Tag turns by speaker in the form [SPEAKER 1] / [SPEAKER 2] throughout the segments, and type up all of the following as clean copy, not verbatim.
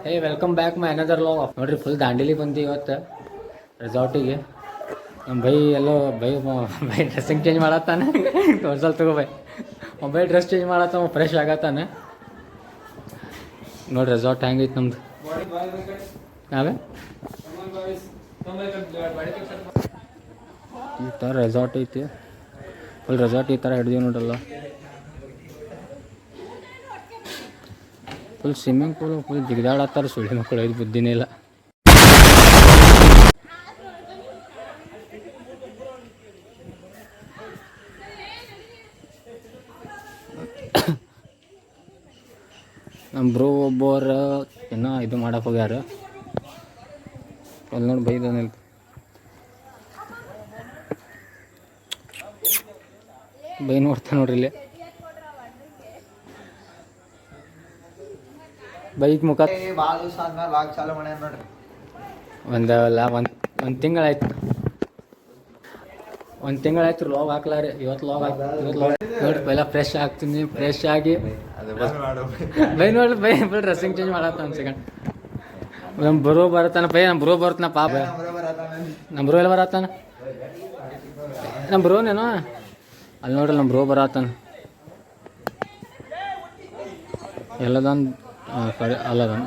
[SPEAKER 1] hey welcome back my another vlog ನೋಡ್ರಿ full Dandeli ಬಂದು ಇವತ್ತು ರೆಸಾರ್ಟಿಗೆ ನಮ್ಮ ಬೈ ಎಲ್ಲೋ ಬೈ ಡ್ರೆಸ್ಸಿಂಗ್ ಚೇಂಜ್ ಮಾಡತ್ತಾನೆ ತೋರ್ಸಲ್ ತಗೋ ಬೈ ಡ್ರೆಸ್ ಚೇಂಜ್ ಮಾಡತ್ತ ಫ್ರೆಶ್ ಆಗತ್ತಾನೆ ನೋಡಿ ರೆಸಾರ್ಟ್ ಹೆಂಗೈತೆ ನಮ್ದು ನಾವೇ ಈ ಥರ ರೆಸಾರ್ಟ್ ಐತಿ ಫುಲ್ ರೆಸಾರ್ಟ್ ಈ ಥರ ಹಿಡ್ದೀವಿ ನೋಡಲ್ಲ ಫುಲ್ ಸ್ವಿಮ್ಮಿಂಗ್ ಪೂಲ್ ಫುಲ್ ಜಿಗಿದಾಡತ್ತಾರ ಸುಳ್ಳಿ ಮಕ್ಕಳು ಐದು ಬುದ್ಧಿನೇ ಇಲ್ಲ ನಮ್ಮ ಬ್ರೋ ಒಬ್ಬರು ಏನೋ ಇದು ಮಾಡಕ್ಕೆ ಹೋಗ್ಯಾರ ಅಲ್ಲಿ ನೋಡಿ ಬೈದನಿಲ್ಲ ಬೈ ನೋಡ್ತಾ ನೋಡ್ರಿ ಇಲ್ಲಿ ಬೈಕ್ ಮುಖ ಒಂದು ತಿಂಗಳಾಯ್ತು ಲಾಗ್ ಹಾಕ್ಲಾರಿ ಇವತ್ತು ಲಾಗ್ ನೋಡಿ ಪೈಲ ಫ್ರೆಶ್ ಆಗ್ತೀನಿ ಫ್ರೆಶ್ ಆಗಿ ಬೈ ನೋಡಿ ಬೈ ಡ್ರೆಸ್ಸಿಂಗ್ ಚೇಂಜ್ ಮಾಡತ್ತ ಒಂದು ಸೆಕೆಂಡ್ ನಮ್ಮ ಬ್ರೋ ಬರತ್ತಾನ ಬೈ ನಮ್ಮ ಬ್ರೋ ಬರ್ತಾನ ಪಾಪ ನಮ್ಮ ಬ್ರೋ ಎಲ್ಲ ಬರತ್ತಾನ ನಮ್ಮ ಬ್ರೋನೇನೋ ಅಲ್ಲಿ ನೋಡ್ರಿ ನಮ್ಮ ಬ್ರೋ ಬರತ್ತಾನ ಎಲ್ಲದನ್ ಸಾರಿ ಅಲ್ಲದನ್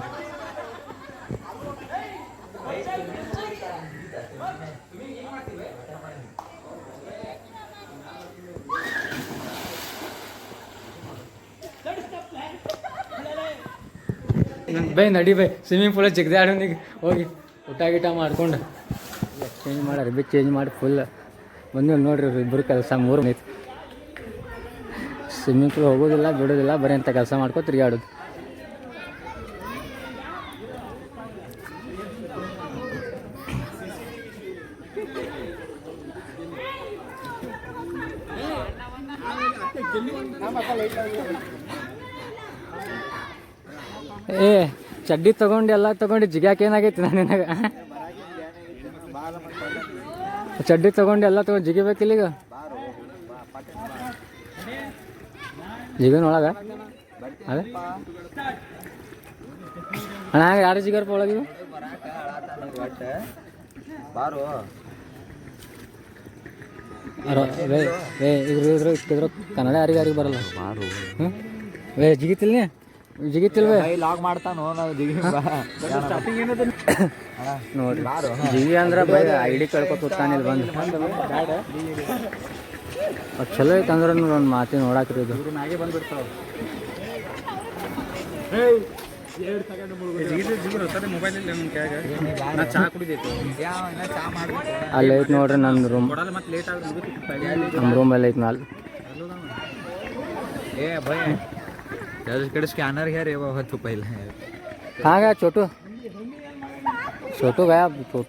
[SPEAKER 1] ಬೈ ನಡಿ ಬೈ ಸ್ವಿಮ್ಮಿಂಗ್ ಪೂಲ್ ಜಿಗ್ದೆ ಆಡೋನಿಗೆ ಹೋಗಿ ಊಟ ಗೀಟ ಮಾಡ್ಕೊಂಡು ಚೇಂಜ್ ಮಾಡಿ ಅರ್ಬಿ ಚೇಂಜ್ ಮಾಡಿ ಫುಲ್ ಬಂದು ನೋಡ್ರಿ ಇಬ್ಬರು ಕೆಲಸ ಮೂರು ಐತಿ ಸ್ವಿಮ್ಮಿಂಗ್ ಪೂಲ್ ಹೋಗೋದಿಲ್ಲ ಬಿಡೋದಿಲ್ಲ ಬರೀ ಅಂತ ಕೆಲಸ ಮಾಡ್ಕೊ ತಿರುಗಾಡೋದು ಏ ಚಡ್ಡಿ ತಗೊಂಡು ಎಲ್ಲ ತಗೊಂಡು ಜಿಗ್ಯಾಕೆ ಏನಾಗೈತಿ ನಾನು ನಿನಗೆ ಚಡ್ಡಿ ತಗೊಂಡು ಎಲ್ಲ ತಗೊಂಡು ಜಿಗಿಬೇಕಿಲ್ಲ ಈಗ ಜಿಗನೊಳಗ ಅದೇ ಅಣ್ಣ ಯಾರು ಜಿಗಾರಪ್ಪ ಒಳಗಿವು ಇದ್ರ ಕನ್ನಡ ಯಾರಿಗೆ ಬರಲ್ಲ ಹ್ಞೂ ವೇ ಜಿಗಿತಿಲ್ನೇ ಜಿಗಿತಿಲ್ವೇ ಲಾಗ್ ಮಾಡ್ತಾನೋ ನಾವು ನೋಡಿ ಜಿಗಿ ಅಂದ್ರೆ ಬೈ ಐಡಿ ಕಳ್ಕೊತಾನೆ ಇಲ್ಲಿ ಬಂದು ಅದು ಚಲೋ ಐತೆ ಅಂದ್ರೆ ಒಂದು ಮಾತಿ ನೋಡಾಕ್ರಿ ಇದು ಅಲ್ಲಿ ಐತೆ ನೋಡ್ರಿ ನನ್ನ ರೂಮ್ ನಮ್ಮ ರೂಮಲ್ಲಿ ಐತೆ ಮ್ಯಾಲೆ
[SPEAKER 2] स्कैनर है रे वो तो पहले
[SPEAKER 1] कहाँ गया छोटू गया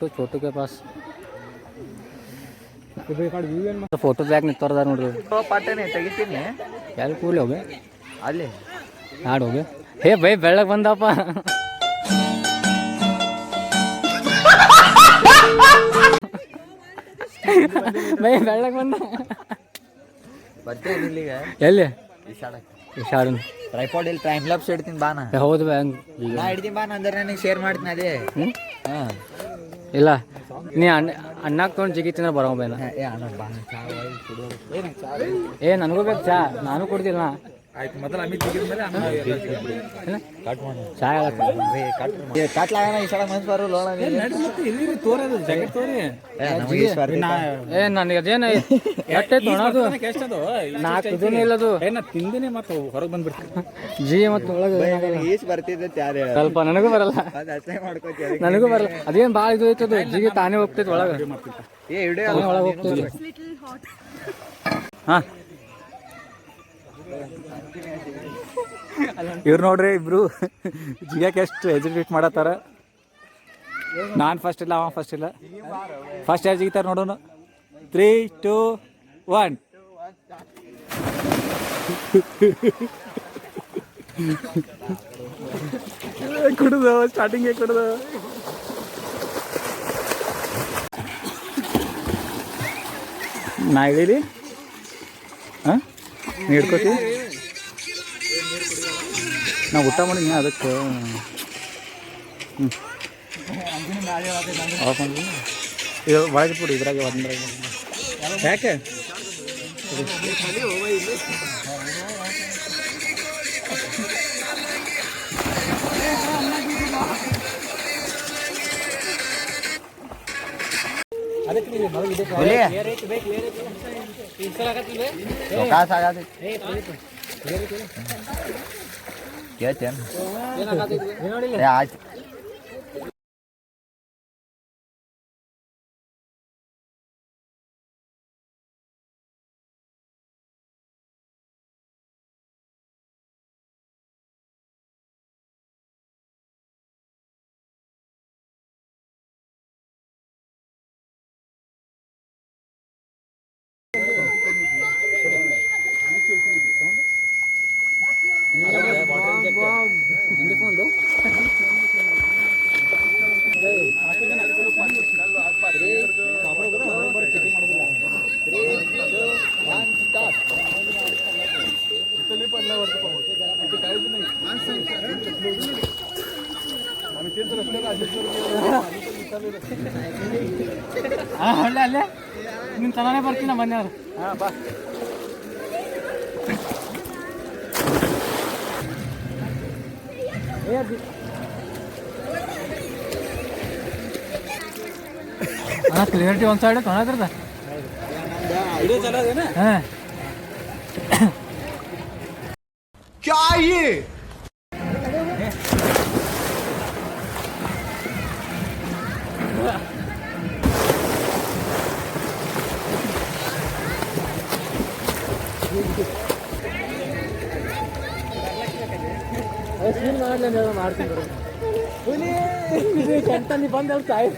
[SPEAKER 1] छोटू के पास फोटो ಬ್ಯಾಗ್ ನಿಂತೋರ್ದಾರ ನೋಡ್ರಿ
[SPEAKER 2] ಪಾಟನೆ ತೆಗಿತೀನಿ
[SPEAKER 1] ಯಾರು ಕೂಲಿ ಹೋಗಿ
[SPEAKER 2] ಅಲ್ಲಿ
[SPEAKER 1] ಹಾಡು ಹೋಗಿ ಹೇ ಬೈ ಬೆಳ್ಳಗೆ ಬಂದಪ್ಪ ಬೈ ಬೆಳ್ಳಗೆ ಬಂದ
[SPEAKER 2] ಬರ್ತೀನಿ ಇಲ್ಲಿಗೆ
[SPEAKER 1] ಎಲ್ಲಿ
[SPEAKER 2] ಇಶಾಡಕ್ಕೆ
[SPEAKER 1] ಇಶಾಡನ್
[SPEAKER 2] ಟ್ರೈಪಾಡ್ ಇಲ್ಲಿ ಟೈಮ್ ಲ್ಯಾಪ್ಸ್ ಇಡ್ತೀನಿ ಬಾನ
[SPEAKER 1] ಹೌದು ಬೈ
[SPEAKER 2] ನಾ ಹಿಡ್ತೀನಿ ಬಾನ ಅಂದ್ರೆ ನನಗೆ ಶೇರ್ ಮಾಡ್ತೀನಿ ಅದೇ ಹಾಂ
[SPEAKER 1] ಇಲ್ಲ ನೀ ಅಣ್ಣಕ್ಕೆ ತೊಗೊಂಡು ಜಿಗಿತೀನಿ ಬರೋ ಬೇನ ಏ ನನಗೂ ಬೇಕು ಚಾ ನಾನು ಕೊಡ್ತಿಲ್ಲ
[SPEAKER 2] ಆಯ್ತು ಮೊದಲು ಅಮಿತ್ ಜಿಗಿದ್ಮೇಲೆ ಕಟ್ ಮಾಡಿ
[SPEAKER 1] ಚಾ
[SPEAKER 2] ಕಟ್ಲಾಗನ ಈ ಸಲ ಮನ್ಸು ಬರೋ ಲೋಣ ತೋರದು ಜಾಕೆಟ್ ತೋರಿ
[SPEAKER 1] ಏ ನನಗೆ ಅದೇನ ಎಷ್ಟೈತೆ ನೋಡೋದು ನಾಲ್ಕು ಇದೂ ಇಲ್ಲದು
[SPEAKER 2] ತಿಂದಿನಿ ಮತ್ತೆ ಹೊರಗೆ ಬಂದ್ಬಿಡ್ತೀನಿ
[SPEAKER 1] ಜಿ ಮತ್ತು ಒಳಗೆ
[SPEAKER 2] ಈಸ್ ಬರ್ತಿದ್ದೆ
[SPEAKER 1] ಸ್ವಲ್ಪ ನನಗೂ ಬರಲ್ಲ ನನಗೂ ಬರಲ್ಲ ಅದೇನು ಭಾಳ ಇದು ಐತದು ಜಿಗಿ ತಾನೇ ಹೋಗ್ತೈತೆ ಒಳಗೆ ಒಳಗೆ ಹೋಗ್ತೈತಿ ಹಾಂ ಇವ್ರು ನೋಡ್ರಿ ಇಬ್ರು ಜಿಗಕ್ಕೆ ಎಷ್ಟು ಎಜಿಟೇಟ್ ಮಾಡತ್ತಾರ ನಾನು ಫಸ್ಟ್ ಇಲ್ಲ ಅವ ಫಸ್ಟ್ ಇಲ್ಲ ಫಸ್ಟ್ ಯಾರು ಜಿಗಿತಾರೆ ನೋಡೋಣ 3, 2, 1 ಕುಡ್ದು ಸ್ಟಾರ್ಟಿಂಗೇ ಕುಡ್ದು ನಾ ಹಿಡೀಲಿ ಹಾಂ ನೀ ಹಿಡ್ಕೋತಿ ನಾ ಊಟ ಮಾಡಿದ್ನಿ ಅದಕ್ಕೆ ಇದು ಒಳಗೆ ಬಿಡು ಇದ್ರಾಗ ಒಂದ್ರಾಗ ಯಾಕೆ
[SPEAKER 2] ಆಯ್ತು
[SPEAKER 1] ಅಲ್ಲೇ ಅಲ್ಲೇ ನಿನ್ನ ತನಾನೇ ಬರ್ತೀನಿ ಮನೆಯವ್ರು ಹಾಂ ಬಾ ಕ್ಲಿಯರಿಟಿ ಒಂದು ಸೈಡ್ ತೊಗೊಳದ್ರದ ಹಾಂ
[SPEAKER 2] क्या ये
[SPEAKER 1] ಮಾಡ್ತೀನಿ ಎಂತ ನೀ ಬಂದ ಸಾಯಿಸ್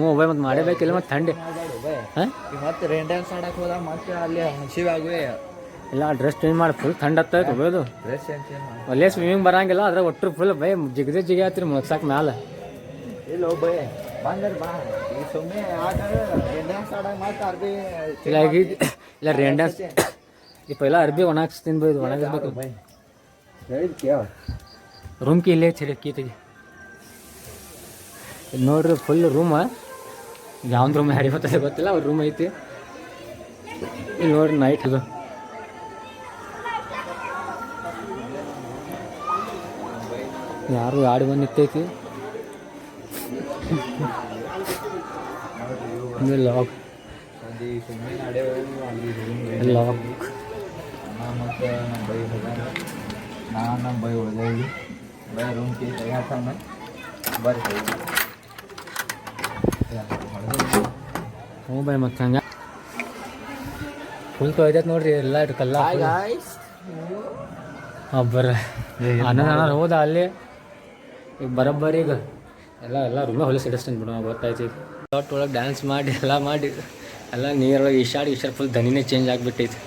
[SPEAKER 1] ಮೊಬೈಲ್ ಮತ್ತೆ ಮಾಡೇಬೇಕಿಲ್ಲ ಮತ್ತೆ ಥಂಡಿ
[SPEAKER 2] ಮತ್ತೆ ರೇನ್ ಡ್ಯಾನ್ಸ್ ಆಡಕ್ಕೆ ಹೋದ ಮತ್ತೆ ಅಲ್ಲಿ ಹಸಿವೆ ಆಗುವೆ
[SPEAKER 1] ಇಲ್ಲ ಡ್ರೆಸ್ ಚೇಂಜ್ ಮಾಡಿ ಫುಲ್ ಥಂಡ್ ಆಗ್ತೈತೆ ಹೋಗೋದು
[SPEAKER 2] ಡ್ರೆಸ್ ಚೇಂಜ್
[SPEAKER 1] ಅಲ್ಲೇ ಸ್ವಿಮ್ಮಿಂಗ್ ಬರಂಗಿಲ್ಲ ಅದ್ರ ಒಟ್ಟರು ಫುಲ್ ಬೈ ಜಿಗದೆ ಜಿಗಿ ಆತ್ರಿ ಮುಗ್ಸಾಕ ಮ್ಯಾಲೆ
[SPEAKER 2] ಇಲ್ಲ ಬೈ ಬಂದ್ರೆ ಬಾ ಈಗ ಸುಮ್ಮನೆ ಆಟ ರೇನ್ ಡ್ಯಾನ್ಸ್ ಆಡಕ್ಕೆ ಮತ್ತೆ ಅರ್ಬಿ
[SPEAKER 1] ಇಲ್ಲ ಈಗ ಇಲ್ಲ ರೇನ್ ಡ್ಯಾನ್ಸ್ ಈ ಪೈಲ ಅರ್ಬಿ ಒಣಗಿಸ್ತೀನಿ ಬೈ ಇದು ಒಣಗಿಸ್ಬೇಕು
[SPEAKER 2] ಬೈ ಹೇಳಿದ್ ಕೇಳ
[SPEAKER 1] ರೂಮ್ಗೆ ಇಲ್ಲೇ ಐತಿ ಕೀತಿಗೆ ಇಲ್ಲಿ ನೋಡ್ರಿ ಫುಲ್ ರೂಮ ಯಾವ್ದು ರೂಮ್ ಯಾರಿಗೆ ಬರ್ತದೆ ಗೊತ್ತಿಲ್ಲ ಅವ್ರ ರೂಮ್ ಐತಿ ಇಲ್ಲಿ ನೋಡ್ರಿ ನೈಟ್ ಇದು ಯಾರು ಆಡಿ ಬಂದು ನಿಂತೈತಿ ಲಾಕ್
[SPEAKER 2] ಸುಮ್ಮನೆ ನಡೆಯೋ
[SPEAKER 1] ಲಾಕ್
[SPEAKER 2] ಮತ್ತು ನಮ್ಮ ಬೈ ಹೋದ ನಾನು ನಮ್ಮ ಬೈ ಉಳ್ದೇವಿ ಬೈ ರೂಮ್ ಕೀ ತೆಗಿತಾನ ಬರ್ರಿ
[SPEAKER 1] ಹ್ಞೂ ಬೈ ಮತ್ತೆ ಹಂಗೆ ಫುಲ್ ತೊಯ್ದೈತೆ ನೋಡ್ರಿ ಎಲ್ಲ ಇಟ್ಟು ಕಲ್ಲ ಹಾಂ ಬರ್ರಿ ಅನ್ನ ಹೋದ ಅಲ್ಲಿ ಈಗ ಬರೋಬ್ಬರಿ ಈಗ ಎಲ್ಲ ರೂಮೇ ಹೊಲಿಸಿ ಇಡಿಸ್ತೀನಿ ಬಿಡು ಗೊತ್ತಾಯ್ತು ಈಗ ಶಾರ್ಟ್ ಒಳಗೆ ಡ್ಯಾನ್ಸ್ ಮಾಡಿ ಎಲ್ಲ ನೀರೊಳಗೆ ಈಶಾಡಿ ಫುಲ್ ದನಿನೇ ಚೇಂಜ್ ಆಗಿಬಿಟ್ಟೈತಿ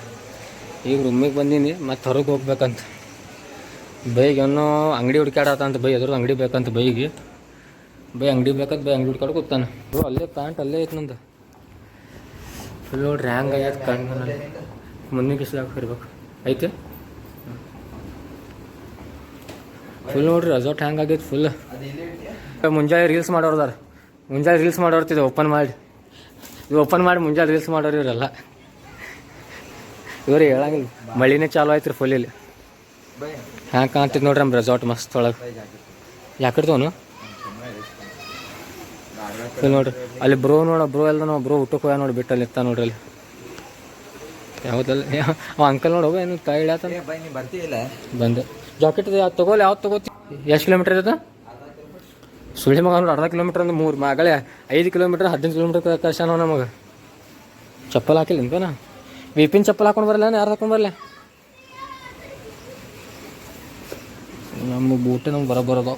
[SPEAKER 1] ಈಗ ರೂಮಿಗೆ ಬಂದೀನಿ ಮತ್ತೆ ಹೊರಗೆ ಹೋಗ್ಬೇಕಂತ ಬೈಗೆ ಏನೋ ಅಂಗಡಿ ಹುಡ್ಕ್ಯಾಡತ್ತಂತ ಬೈ ಎದುರು ಅಂಗಡಿ ಬೇಕಂತ ಬೈಗೆ ಅಂಗಡಿ ಬೇಕಂತ ಅಂಗಡಿ ಹುಡ್ಕಾಡ್ ಕೂತಾನೆ ಅಲ್ಲೇ ಪ್ಯಾಂಟ್ ಅಲ್ಲೇ ಐತೆ ನಂದು ಫುಲ್ ನೋಡ್ರಿ ಹ್ಯಾಂಗ್ ಆಗ್ಯದ ಕಣ್ಣು ಮುಂದಿನ ಕಿಸ್ಲಾಗ ಇರ್ಬೇಕು ಐತೆ ಫುಲ್ ನೋಡ್ರಿ ರೆಸಾರ್ಟ್ ಹ್ಯಾಂಗ್ ಆಗೈತೆ ಫುಲ್ ಮುಂಜಾನೆ ರೀಲ್ಸ್ ಮಾಡೋರ್ದಾರ ಮುಂಜಾನೆ ರೀಲ್ಸ್ ಮಾಡೋರ್ತಿದ್ದೆ ಓಪನ್ ಮಾಡಿ ಮುಂಜಾನೆ ರೀಲ್ಸ್ ಮಾಡೋರು ಇವರೆಲ್ಲ ಇವ್ರು ಹೇಳಂಗಿಲ್ಲ ಮಳಿನೇ ಚಾಲು ಆಯ್ತು ರೀ ಫುಲ್ ಇಲ್ಲಿ ಹ್ಯಾಂಗೆ ಕಾಣ್ತಿದ್ದು ನೋಡ್ರಿ ನಮ್ಮ ರೆಸಾರ್ಟ್ ಮಸ್ತ್ ಒಳಗೆ ಯಾಕಡ್ತವನು ಫುಲ್ ನೋಡ್ರಿ ಅಲ್ಲಿ ಬ್ರೋ ಎಲ್ಲ ನಾವು ಬ್ರೋ ಊಟಕ್ಕೆ ಹೋಗ್ಯ ನೋಡಿ ಬಿಟ್ಟಲ್ಲಿ ಇರ್ತಾ ನೋಡ್ರಿ ಅಲ್ಲಿ ಯಾವ್ದಲ್ಲ ಅವ ಅಂಕಲ್ ನೋಡು ಏನು ಕೈ ಇಡತ್ತ
[SPEAKER 2] ಬರ್ತೀವಿಲ್ಲ
[SPEAKER 1] ಬಂದೆ ಜಾಕೆಟ್ ಯಾವ್ದು ತಗೋತಿ ಎಷ್ಟು ಕಿಲೋಮೀಟ್ರ್ ಇರ್ತದೆ ಸುಳ್ಳಿ ಮಗ ನೋಡಿ ಅರ್ಧ ಕಿಲೋಮೀಟ್ರ್ ಅಂದ್ರೆ 3 ಮಗಳೇ 5 ಕಿಲೋಮೀಟ್ರ್ 15 ಕಿಲೋಮೀಟ್ರ್ ಕರ್ಶಾನ ನಮಗೆ ಚಪ್ಪಲ್ ಹಾಕಿಲ್ಲ ನಿಂಕನ ವಿಪಿನ್ ಚಪ್ಪಲ್ ಹಾಕೊಂಡು ಬರಲ್ಲ ಯಾರು ಹಾಕೊಂಡು ಬರಲ್ಲ ನಮ್ಮ ಬೂಟೆ ನಮ್ಗೆ ಬರೋದು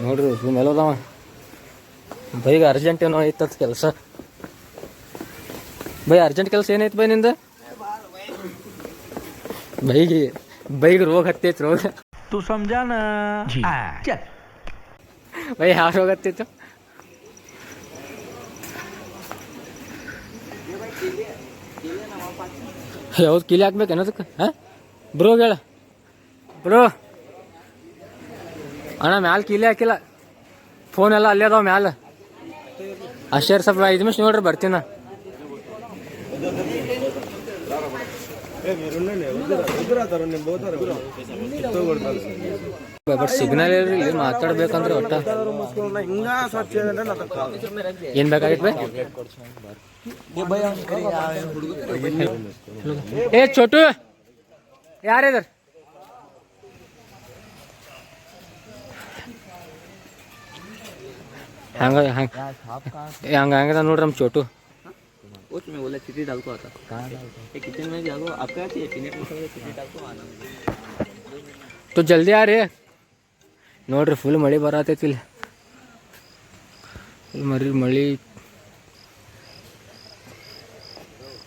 [SPEAKER 1] ನೋಡ್ರಿ ರೂಮ್ ಎಲ್ಲ ಅದಾವ ಬೈಗೆ ಅರ್ಜೆಂಟ್ ಏನೋ ಐತದ ಕೆಲಸ ಬೈ ಅರ್ಜೆಂಟ್ ಕೆಲಸ ಏನೈತೆ ಬೈ ನಿಂದ ಬೈಗೆ ರೋಗ ಹತ್ತೈತಿ ರೋಗ
[SPEAKER 2] तू समझा ना चल
[SPEAKER 1] ಬೈ ಯಾವ ರೋಗ ಹತ್ತೈತು ಯಾವ್ದು ಕೀಲಿ ಹಾಕ್ಬೇಕು ಅನ್ನೋದಕ್ಕೆ ಹಾಂ ಬ್ರೋ ಹೇಳ ಬ್ರೋ ಅಣ್ಣ ಮ್ಯಾಲೆ ಕೀಲಿ ಹಾಕಿಲ್ಲ ಫೋನ್ ಎಲ್ಲ ಅಲ್ಲೇ ಅದಾವ ಮ್ಯಾಲೆ ಅಷ್ಟೇ ಸ್ವಲ್ಪ 5 ನಿಮಿಷ ನೋಡ್ರಿ ಬರ್ತೀನಿ ನಾ ಬಟ್ ಸಿಗ್ನಲ್ ಇಲ್ರಿ ಇಲ್ಲಿ ಮಾತಾಡ್ಬೇಕಂದ್ರೆ ಒಟ್ಟ ಏನ್ ಬೇಕಾಗಿತ್ತು ಬೈ ಏ ಚೋಟು ಯಾರಿದಾರ ಹಂಗದ ನೋಡ್ರಿ ನಮ್ಮ ಚೋಟು
[SPEAKER 2] उसमें बोला चिट्ठी डाल को आता कहाँ डाल किचन में जाओ आपका चाहिए पीने में चिट्ठी डाल को आना
[SPEAKER 1] तो जल्दी आ रे ನೋಡ್ರಿ ಫುಲ್ ಮಳೆ ಬರತೈತಿ ಇಲ್ಲಿ ಫುಲ್ ಮಳಿ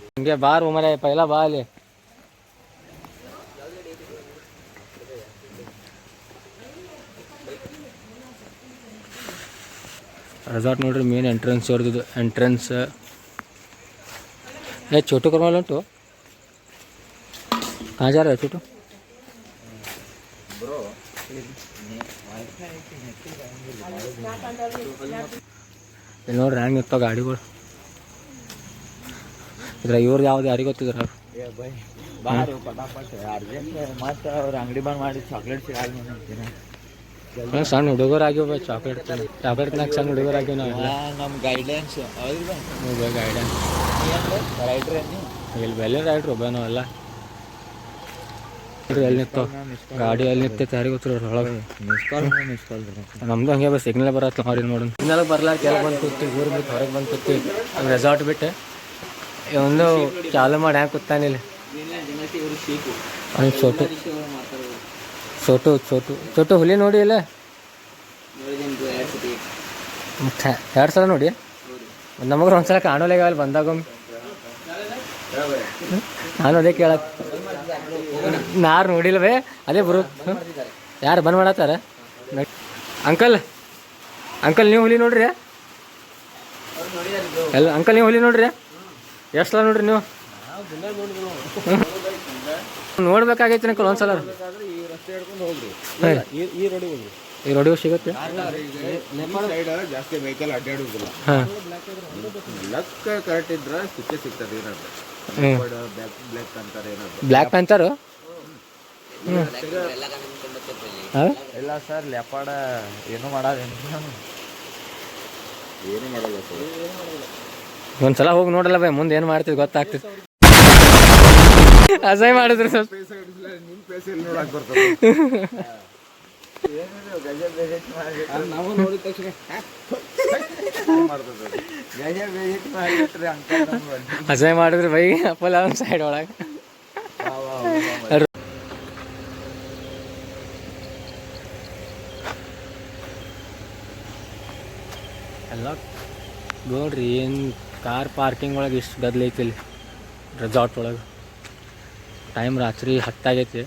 [SPEAKER 1] ಹಿಂಗೆ ಬಾರ್ ಮರೆ ಪೈಲಾ ಬಾ ಅಲ್ಲಿ ರೆಸಾರ್ಟ್ ನೋಡ್ರಿ ಮೇನ್ ಎಂಟ್ರೆನ್ಸ್ ಅವ್ರದ್ದು ಎಂಟ್ರೆನ್ಸ್ ये छोटू करवा लो तो कहाँ जा रहा है छोटू ಇಲ್ಲಿ ನೋಡ್ರಿ ಹೆಂಗೆ ಇರ್ತಾವ ಗಾಡಿಗಳು ಇದ್ರ ಇವ್ರದ್ದು ಯಾವ್ದು ಯಾರಿಗೆ ಗೊತ್ತಿದ್ರ
[SPEAKER 2] ಮತ್ತೆ ಅವ್ರ ಅಂಗಡಿ ಬಂದ್ ಮಾಡಿ ಚಾಕ್ಲೇಟ್
[SPEAKER 1] ಸಣ್ಣ ಹುಡುಗರು ಆಗ್ಯವ ಚಾಕ್ಲೇಟ್ ಚಾಕ್ಲೇಟ್ನಾಗ ಸಣ್ಣ ಹುಡುಗರು ಆಗ್ಯವ ನಾವು
[SPEAKER 2] ನಮ್ಮ ಗೈಡೆನ್ಸ್
[SPEAKER 1] ಗೈಡೆನ್ಸ್
[SPEAKER 2] ರೈಡ್ರಿ
[SPEAKER 1] ಇಲ್ಲಿ ಬೆಲೆ ರೈಡ್ರು ಒಬ್ಬ ನಾವೆಲ್ಲ ಎಲ್ಲಿ ನಿಂತಾವ ಗಾಡಿ ಎಲ್ಲಿ ನಿಂತೈತೆ ಯಾರಿಗೆ ಗೊತ್ತಿರೋರು ಒಳಗೆ ನಮ್ದು ಹಂಗೆ ಬಸ್ ಸಿಗ್ನಲ್ ಬರತ್ತೆ ಅವ್ರಿಗೆ ನೋಡೋಣ ಸಿಗ್ನಲ್ ಬರ್ಲಾರ ಕೆಳಗೆ ಬಂದು ಕೂತಿ ಊರು ಬಿಟ್ಟು ಹೊರಗೆ ಬಂದು ಕೂತಿ ರೆಸಾರ್ಟ್ ಬಿಟ್ಟು ಒಂದು ಚಾಲು ಮಾಡಿ ಹ್ಯಾಂಗೆ ಕೂತಾನಿಲ್ಲ ಅವ್ನು ಚೋಟು ಚೋಟು ಚೋಟು ಚೋಟು ಹುಲಿ ನೋಡಿ ಇಲ್ಲ ಮತ್ತೆ 2 ಸಲ ನೋಡಿ ನಮಗ್ರು ಒಂದ್ಸಲ ಕಾಣೋಲೆಗ ಅಲ್ಲಿ ಬಂದಾಗೊಮ್ಮೆ ನಾನು ಅದೇ ಕೇಳಕ್ಕೆ ನಾರು ನೋಡಿಲ್ವೇ ಅದೇ ಬರು ಯಾರು ಬಂದ್ ಮಾಡತ್ತಾರ ಅಂಕಲ್ ಅಂಕಲ್ ನೀವು ಹುಲಿ ನೋಡ್ರಿ ಎಲ್ಲ ಅಂಕಲ್ ನೀವು ಹುಲಿ ನೋಡ್ರಿ ಎಷ್ಟು ಸಲ ನೋಡ್ರಿ ನೀವು ನೋಡ್ಬೇಕಾಗೈತಿ ಅಂಕಲ್ ಒಂದ್ಸಲ ಈ ರೋಡಿಗೆ ಸಿಗುತ್ತೆ
[SPEAKER 2] ಜಾಸ್ತಿ ವೆಹಿಕಲ್ ಅಡ್ಡಾಡುದಿಲ್ಲ ಕರೆಕ್ಟ್ ಇದ್ರೆ ಸಿಗ್ತದೆ
[SPEAKER 1] ಬ್ಲ್ಯಾಕ್ ಪ್ಯಾಂಥರ್
[SPEAKER 2] ಇಲ್ಲ ಸರ್ ಲೆಪಾಡ ಏನು ಮಾಡೋದೇನು ಏನು ಮಾಡಲ್ಲ ಸರ್
[SPEAKER 1] ಒಂದ್ಸಲ ಹೋಗಿ ನೋಡಲ್ಲ ಬೈ ಮುಂದೆ ಏನು ಮಾಡ್ತಿದ್ ಗೊತ್ತಾಗ್ತದೆ ಅಸಹ್ಯ ಮಾಡಿದ್ರು ಸ್ವಲ್ಪ
[SPEAKER 2] ನಾವು ನೋಡಿದ ತಕ್ಷಣ
[SPEAKER 1] ಅಸಹ್ಯ ಮಾಡಿದ್ರು ಬೈ ಅಪ್ಪಲ್ಲ ಒಂದು ಸೈಡ್ ಒಳಗೆ ಎಲ್ಲ ನೋಡ್ರಿ ಏನು ಕಾರ್ ಪಾರ್ಕಿಂಗ್ ಒಳಗೆ ಇಷ್ಟು ಗದ್ದಲ ಐತಿ ಇಲ್ಲಿ ರೆಸಾರ್ಟ್ ಒಳಗೆ ಟೈಮ್ ರಾತ್ರಿ 10 ಆಗೈತಿ